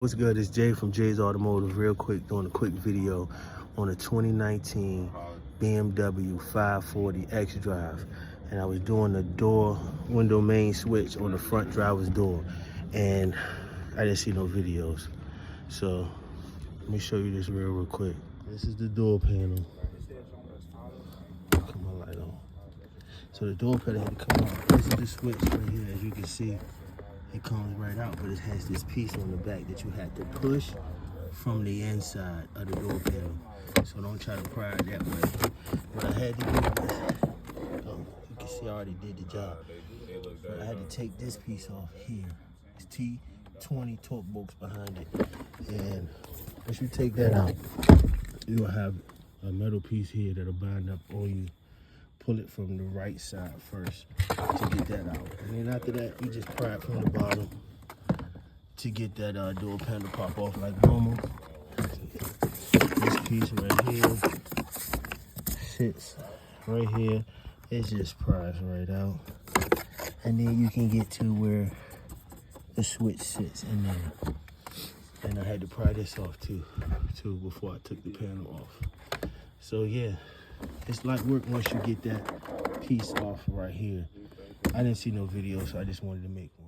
What's good? It's Jay from Jay's Automotive. Real quick, doing a quick video on a 2019 BMW 540i xDrive. And I was doing the door window main switch on the front driver's door. And I didn't see no videos. So let me show you this real quick. This is the door panel. Come my light on. So the door panel had to come out. This is the switch right here. As you can see, it comes right out, but it has this piece on the back that you have to push from the inside of the door panel. So don't try to pry it that way. What I had to do was, you can see I already did the job. But I had to take this piece off here. It's T20 torque bolts behind it. And once you take that out, you'll have a metal piece here that'll bind up on you. Pull it from the right side first to get that out. And then after that, you just pry it from the bottom to get that door panel pop off like normal. This piece right here sits right here. It just pries right out. And then you can get to where the switch sits in there. And I had to pry this off too before I took the panel off. So yeah, it's light work once you get that piece off right here. I didn't see no video, so I just wanted to make one.